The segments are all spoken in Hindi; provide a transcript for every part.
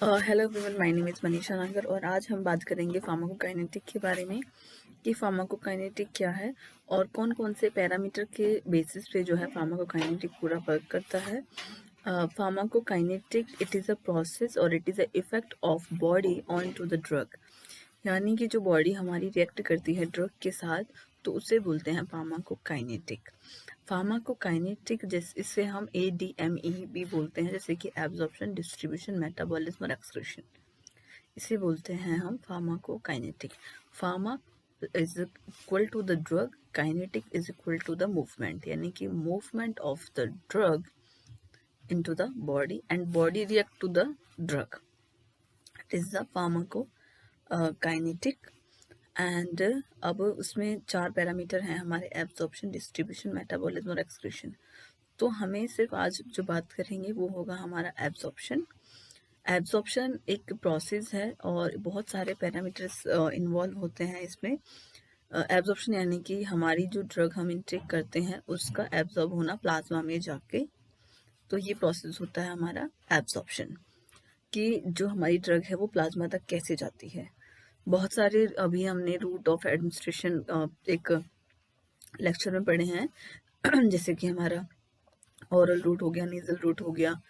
Hello everyone, my name is Manisha नागर और आज हम बात करेंगे फार्माकोकाइनेटिक के बारे में कि फार्माकोकाइनेटिक क्या है और कौन कौन से पैरामीटर के बेसिस पे जो है फार्माकोकाइनेटिक पूरा वर्क करता है। Pharmacokinetic it is a process और it is a effect of body on to the drug, यानी कि जो बॉडी हमारी रिएक्ट करती है ड्रग के साथ तो उसे बोलते हैं फार्माकोकाइनेटिक। फार्माकोकाइनेटिक जैसे इससे हम ADME भी बोलते हैं, जैसे कि एब्जॉर्प्शन, डिस्ट्रीब्यूशन, मेटाबॉलिज्म और एक्सक्रीशन, इसे बोलते हैं हम pharmacokinetic. Pharma is equal to the drug, kinetic is equal to the movement, यानी कि movement of the drug into the body and body react to the drug, it is the pharmacokinetic. And अब उसमें 4 पैरामीटर हैं हमारे, एब्जॉर्प्शन, डिस्ट्रीब्यूशन, मेटाबॉलिज्म और एक्सक्रीशन। तो हमें सिर्फ आज जो बात करेंगे वो होगा हमारा एब्जॉर्प्शन। एब्जॉर्प्शन एक प्रोसेस है और बहुत सारे पैरामीटर्स इन्वॉल्व होते हैं इसमें। एब्जॉर्प्शन यानी कि हमारी जो ड्रग हम इनटेक करते हैं उसका एब्जॉर्ब होना प्लाज्मा में जाके, तो ये प्रोसेस होता है हमारा एब्जॉर्प्शन, कि जो हमारी ड्रग है वो प्लाज्मा तक कैसे जाती है। बहुत सारे अभी हमने रूट ऑफ एडमिनिस्ट्रेशन एक लेक्चर में पढ़े हैं जैसे कि हमारा ओरल रूट हो गया, नेजल रूट हो गया,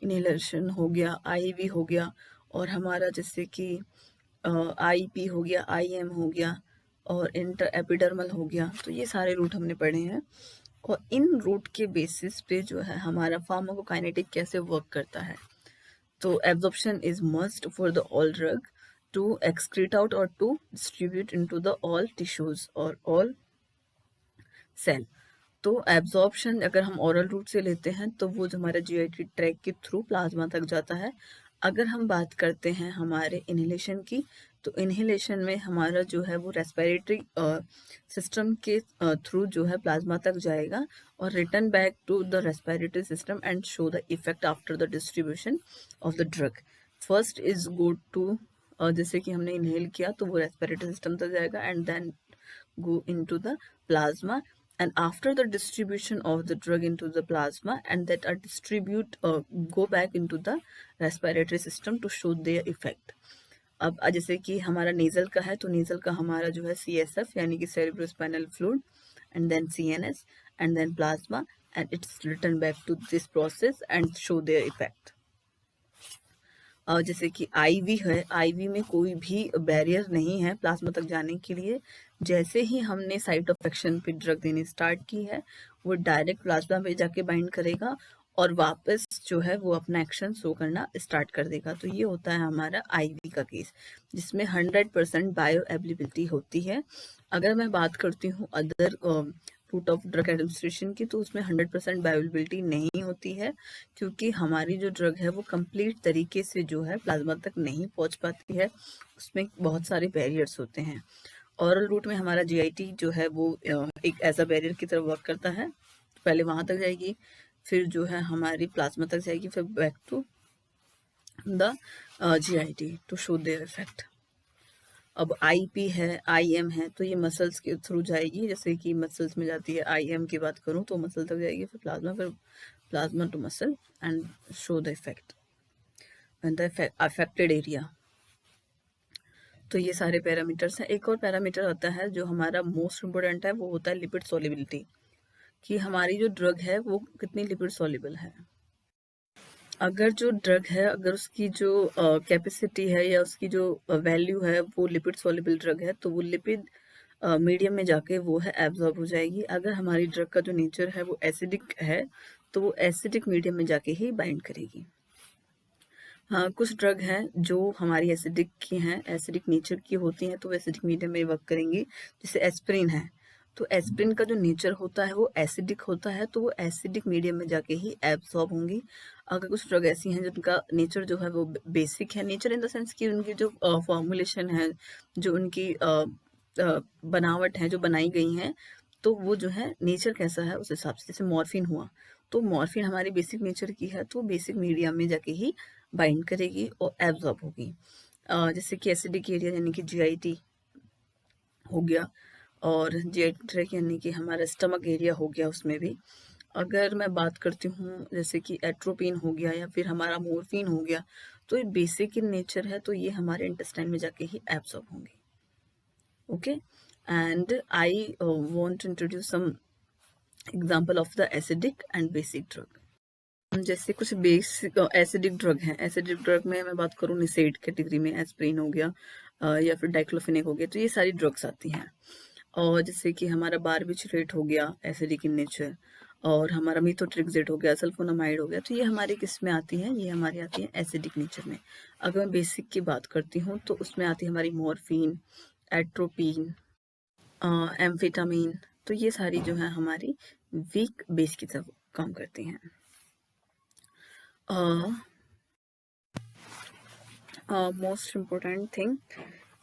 इनहेलेशन हो गया, IV हो गया, और हमारा जैसे कि IP हो गया, IM हो गया और इंटर एपिडर्मल हो गया। तो ये सारे रूट हमने पढ़े हैं और इन रूट के बेसिस पे जो है हमारा फार्माकोकाइनेटिक कैसे वर्क करता है। तो absorption is must for the all drug to excrete out or to distribute into the all tissues or all cell। तो एब्जॉर्प्शन अगर हम ओरल रूट से लेते हैं तो वो जो हमारा GIT ट्रैक के थ्रू प्लाज्मा तक जाता है। अगर हम बात करते हैं हमारे इनहेलेशन की, तो इनहेलेशन में हमारा जो है वो रेस्पिरेटरी सिस्टम के थ्रू जो है प्लाज्मा तक जाएगा और return back to the respiratory system and show the effect after the distribution of the drug. First is go to, जैसे कि हमने इनहेल किया तो वो रेस्पिरेटरी सिस्टम तक जाएगा and then go into the plasma, and after the distribution of the drug into the plasma and that are distribute go back into the respiratory system to show their effect। अब जैसे कि हमारा नेजल का है तो नेजल का हमारा जो है CSF यानी कि cerebrospinal fluid and then CNS and then plasma and it's returned back to this process and show their effect। जैसे कि IV है, IV में कोई भी बैरियर नहीं है प्लाज्मा तक जाने के लिए। जैसे ही हमने साइट ऑफ एक्शन पे ड्रग देनी स्टार्ट की है वो डायरेक्ट प्लाज्मा में जाके बाइंड करेगा और वापस जो है वो अपना एक्शन शो करना स्टार्ट कर देगा। तो ये होता है हमारा IV का केस, जिसमें 100% बायो अवेलेबिलिटी होती है। अगर मैं बात करती हूँ other route of drug administration की, तो उसमें 100% बायोअवेलेबिलिटी नहीं होती है, क्योंकि हमारी जो ड्रग है वो कंप्लीट तरीके से जो है प्लाज्मा तक नहीं पहुंच पाती है, उसमें बहुत सारे बैरियर्स होते हैं। ओरल रूट में हमारा GIT जो है वो एक ऐसा बैरियर की तरह वर्क करता है, पहले वहां तक जाएगी, फिर जो है हमारी प्लाज्मा तक जाएगी, फिर back to the GIT to show their effect. अब IP है, IM है, तो ये मसल्स के थ्रू जाएगी, जैसे कि मसल्स में जाती है। IM की बात करूँ तो मसल तक जाएगी, फिर plasma to muscle and show the effect and the affected area. तो ये सारे पैरामीटर्स हैं। एक और पैरामीटर आता है जो हमारा मोस्ट इम्पोर्टेंट है, वो होता है लिपिड सॉल्युबिलिटी, कि हमारी जो ड्रग है वो कितनी लिपिड सॉल्युबल है। अगर जो ड्रग है, अगर उसकी जो कैपेसिटी है या उसकी जो वैल्यू है वो लिपिड सॉल्युबल ड्रग है, तो वो लिपिड मीडियम में जाके वो है एब्जॉर्ब हो जाएगी। अगर हमारी ड्रग का जो नेचर है वो एसिडिक है तो वो एसिडिक मीडियम में जाके ही बाइंड करेगी। हाँ, कुछ ड्रग हैं जो हमारी एसिडिक की हैं, एसिडिक नेचर की होती हैं, तो वो एसिडिक मीडियम में वर्क करेंगी। जैसे एस्प्रिन है, तो एस्प्रिन का जो नेचर होता है वो एसिडिक होता है, तो वो एसिडिक मीडियम में जाके ही एब्सॉर्ब होंगी। अगर कुछ ड्रग ऐसी हैं जिनका नेचर जो है वो बेसिक है, नेचर इन द सेंस कि उनकी जो फॉर्मुलेशन है, जो उनकी बनावट है, जो बनाई गई हैं, तो वो जो है नेचर कैसा है उस हिसाब से। जैसे मॉर्फिन हुआ, तो मॉर्फिन हमारी बेसिक नेचर की है, तो बेसिक मीडियम में जाके ही बाइंड करेगी और एब्जॉर्ब होगी। जैसे कि एसिडिक एरिया यानी कि GIT हो गया, और GI ट्रैक यानी कि हमारा स्टमक एरिया हो गया, उसमें भी अगर मैं बात करती हूँ जैसे कि एट्रोपिन हो गया या फिर हमारा मोर्फिन हो गया, तो ये बेसिक इन नेचर है, तो ये हमारे इंटेस्टाइन में जाके ही एब्सॉर्ब होंगे। Okay, and I want to introduce some example of the acidic and basic drug. जैसे कुछ बेसिक एसिडिक ड्रग हैं। एसिडिक ड्रग में मैं बात करूँ निसेड कैटेगरी में, एस्प्रिन हो गया या फिर डाइक्लोफेनेक हो गया, तो ये सारी ड्रग्स आती हैं। और जैसे कि हमारा बारबिचुरेट हो गया एसिडिक इन नेचर, और हमारा मिथोट्रिक्सेट हो गया, सल्फोनामाइड हो गया, तो ये हमारी किस में आती हैं? ये हमारी आती हैं एसिडिक नेचर में। अगर मैं बेसिक की बात करती हूँ तो उसमें आती है हमारी मॉर्फिन, एट्रोपिन, एम्फेटामिन, तो ये सारी जो है हमारी वीक बेस की तरफ काम करती हैं। मोस्ट इम्पोर्टेंट थिंग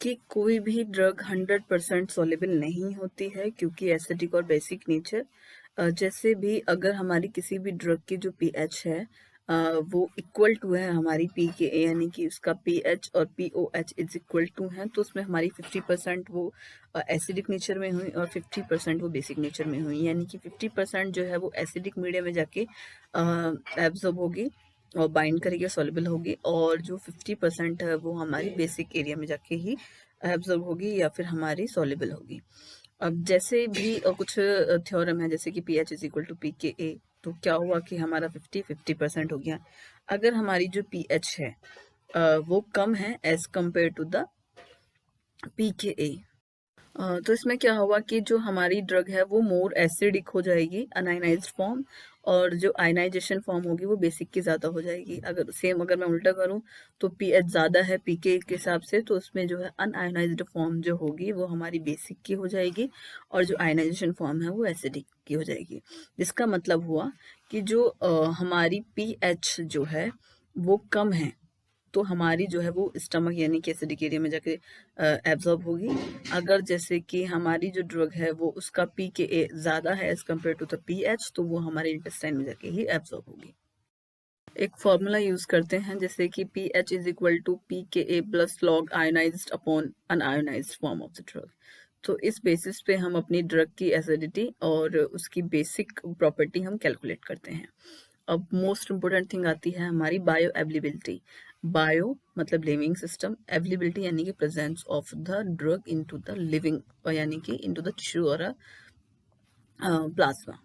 कि कोई भी ड्रग 100% सॉल्युबल नहीं होती है, क्योंकि एसिडिक और बेसिक नेचर, जैसे भी अगर हमारी किसी भी ड्रग की जो पीएच है वो इक्वल टू है हमारी पी के ए, यानी कि उसका पीएच और पीओएच इज इक्वल टू है, तो उसमें हमारी 50% वो एसिडिक नेचर में हुई और 50% वो बेसिक नेचर में हुई, यानी कि 50% जो है वो एसिडिक मीडियम में जाके एब्जॉर्ब होगी और बाइंड करेगी, सॉल्युबल होगी, और जो 50% है वो हमारी बेसिक एरिया में जाके ही एब्जॉर्ब होगी या फिर हमारी सॉल्युबल होगी। अब जैसे भी कुछ थ्योरम है, जैसे कि P H is equal to P K A, तो क्या हुआ कि हमारा 50% हो गया। अगर हमारी जो पी एच है वो कम है as compare to the P K A, तो इसमें क्या हुआ कि जो हमारी ड्रग है वो मोर एसिडिक हो जाएगी, अनाइनाइज्ड फॉर्म, और जो आयनाइजेशन फॉर्म होगी वो बेसिक की ज़्यादा हो जाएगी। अगर मैं उल्टा करूँ तो पीएच ज़्यादा है पीके के हिसाब से, तो उसमें जो है अनआयनाइज्ड फॉर्म जो होगी वो हमारी बेसिक की हो जाएगी, और जो आयनाइजेशन फॉर्म है वो एसिडिक की हो जाएगी। जिसका मतलब हुआ कि जो हमारी पीएच जो है वो कम है, तो हमारी जो है वो स्टमक यानी कि एसिडिक एरिया में जाके एब्जॉर्ब होगी। अगर जैसे कि हमारी जो ड्रग है वो उसका पी के ए ज़्यादा है as compare to the P H, तो वो हमारे इंटेस्टाइन में जाके ही एब्जॉर्ब होगी। एक फॉर्मूला यूज करते हैं जैसे कि P H is equal to P K A plus log ionised upon unionised form of the drug. तो इस बेसिस पे हम अपनी ड्रग की एसिडिटी और उसकी बेसिक प्रॉपर्टी हम कैलकुलेट करते हैं। अब मोस्ट इम्पोर्टेंट थिंग आती है हमारी बायो एवेलेबिलिटी। बायो मतलब लिविंग सिस्टम, एवेलेबिलिटी यानी कि presence of the drug into the living, यानी कि इनटू द टिश्यू और plasma.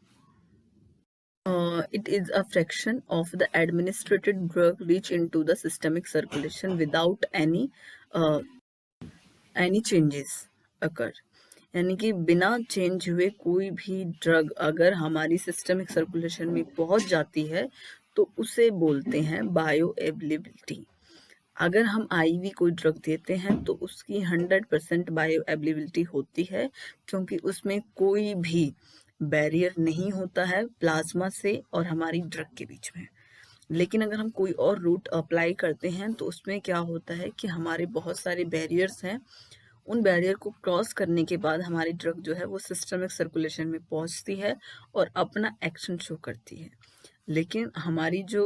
It is a fraction of the administered drug reach into the systemic circulation without uh, any changes occur। यानी कि बिना चेंज हुए कोई भी ड्रग अगर हमारी सिस्टमिक सर्कुलेशन में पहुंच जाती है तो उसे बोलते हैं बायो अवेलेबिलिटी। अगर हम आईवी कोई ड्रग देते हैं तो उसकी 100% बायो अवेलेबिलिटी होती है, क्योंकि उसमें कोई भी बैरियर नहीं होता है प्लाज्मा से और हमारी ड्रग के बीच में। लेकिन अगर हम कोई और रूट अप्लाई करते हैं तो उसमें क्या होता है कि हमारे बहुत सारे बैरियर्स हैं, उन बैरियर को क्रॉस करने के बाद हमारी ड्रग जो है वो सिस्टमिक सर्कुलेशन में पहुंचती है और अपना एक्शन शो करती है। लेकिन हमारी जो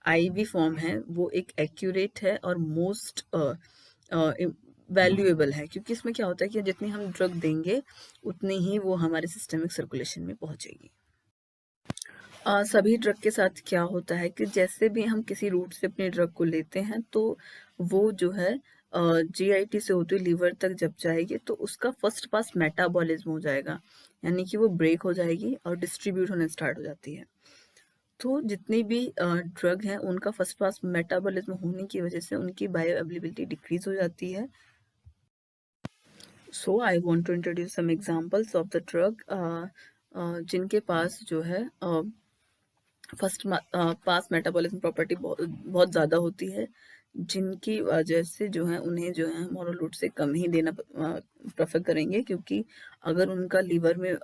आईवी फॉर्म है वो एक एक्यूरेट है और मोस्ट वैल्यूएबल है, क्योंकि इसमें क्या होता है कि जितनी हम ड्रग देंगे उतनी ही वो हमारे सिस्टमिक सर्कुलेशन में पहुंचेगी। सभी ड्रग के साथ क्या होता है कि जैसे भी हम किसी रूट से अपनी ड्रग को लेते हैं तो वो जो है जीआईटी से होते हुए लीवर तक जब जाएगी तो उसका फर्स्ट पास मेटाबॉलिज्म हो जाएगा, यानी कि वो ब्रेक हो जाएगी और डिस्ट्रीब्यूट होने स्टार्ट हो जाती है। तो जितनी भी ड्रग हैं उनका फर्स्ट पास मेटाबॉलिज्म होने की वजह से उनकी बायो अवेलेबिलिटी डिक्रीज हो जाती है। So I want to introduce some examples of the drug जिनके पास जो है फर्स्ट पास मेटाबॉलिज्म प्रॉपर्टी बहुत ज़्यादा होती है, जिनकी वजह से जो है उन्हें जो है हम ओरल रूट से कम ही देना प्रेफर करेंगे, क्योंकि अगर उनका लीवर में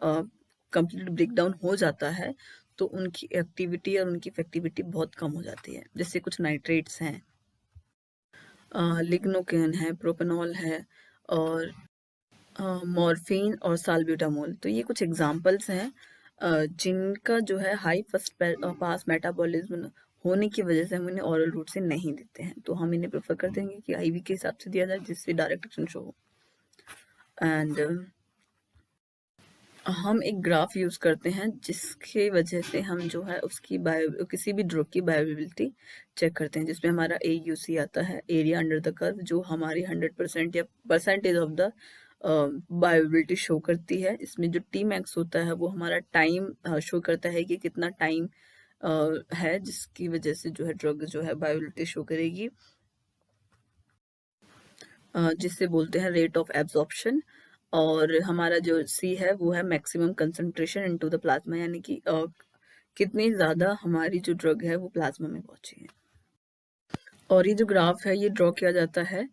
कंप्लीट ब्रेकडाउन हो जाता है तो उनकी एक्टिविटी और उनकी इफेक्टिविटी बहुत कम हो जाती है। जैसे कुछ नाइट्रेट्स हैं, लिग्नोकेन है, प्रोपेनॉल है, और मॉर्फिन और साल्ब्यूटामोल, तो ये कुछ एग्जांपल्स हैं जिनका जो है हाई फर्स्ट पास मेटाबॉलिज्म होने की वजह से हम इन्हें ओरल रूट से नहीं देते हैं, तो हम इन्हें प्रेफर करते हैं कि आईवी के हिसाब से दिया जाए जिससे डायरेक्ट एक्शन शो हो। एंड हम एक ग्राफ यूज़ करते हैं जिसकी वजह से हम जो है उसकी बायो किसी भी ड्रग की बायोएबिलिटी चेक करते हैं, जिसमें हमारा AUC आता है, एरिया अंडर द कर्व, जो हमारी 100% या परसेंटेज ऑफ द बायोएबिलिटी शो करती है। इसमें जो Tmax होता है वो हमारा टाइम शो करता है कि कितना टाइम है जिसकी वजह से जो है ड्रग जो है बायोएबिलिटी शो करेगी, जिससे बोलते हैं रेट ऑफ एब्जॉर्प्शन। और हमारा जो C है वो है maximum concentration into the plasma, यानी कि कितनी ज़्यादा हमारी जो ड्रग है वो प्लाज्मा में पहुंची है। और ये जो ग्राफ है ये ड्रॉ किया जाता है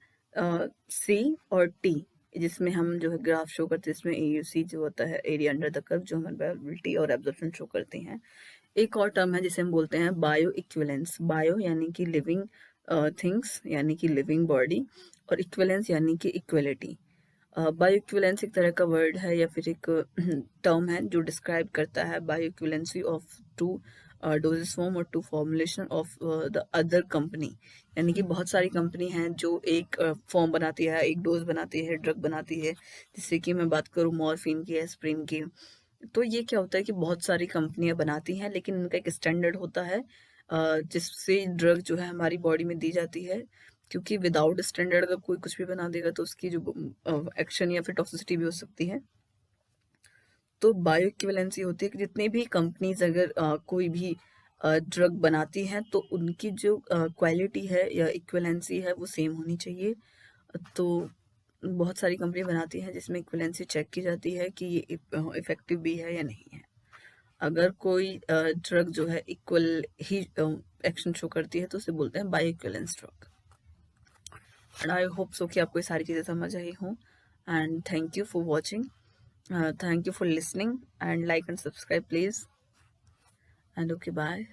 C और T, जिसमें हम जो है ग्राफ शो करते हैं, इसमें AUC जो होता है, एरिया अंडर द कर्व, जो हमारी बायोएबिलिटी और एब्जॉर्प्शन शो करते हैं। एक और टर्म है जिसे हम बोलते हैं बायो इक्विवेलेंस। बायो यानी कि लिविंग थिंग्स, यानी कि लिविंग बॉडी, और इक्विवेलेंस यानी कि इक्वलिटी। बायो इक्विवेलेंस एक तरह का वर्ड है या फिर एक टर्म है जो डिस्क्राइब करता है bioequivalence of two doses form और two formulation of the other company, यानी कि बहुत सारी कंपनी हैं जो एक फॉर्म बनाती है, एक डोज बनाती है, ड्रग बनाती है। जैसे कि मैं बात करूँ मॉर्फिन की, एस्प्रिन की, तो ये क्या होता है कि बहुत सारी कंपनियां बनाती हैं लेकिन उनका एक स्टैंडर्ड होता है जिससे ड्रग जो है हमारी बॉडी में दी जाती है, क्योंकि विदाउट स्टैंडर्ड अगर कोई कुछ भी बना देगा तो उसकी जो एक्शन या फिर टॉक्सिसिटी भी हो सकती है। तो बायो इक्विवेलेंसी होती है कि जितनी भी कंपनीज अगर कोई भी ड्रग बनाती हैं तो उनकी जो क्वालिटी है या इक्विवेलेंसी है वो सेम होनी चाहिए। तो बहुत सारी कंपनी बनाती हैं जिसमें इक्विवेलेंसी चेक की जाती है कि ये इफेक्टिव भी है या नहीं है। अगर कोई ड्रग जो है इक्वल ही एक्शन शो करती है तो उसे बोलते हैं bio equivalence drug. And I hope so कि आपको ये सारी चीज़ें समझ आई हों। And thank you for watching, thank you for listening, and like and subscribe please, and okay bye.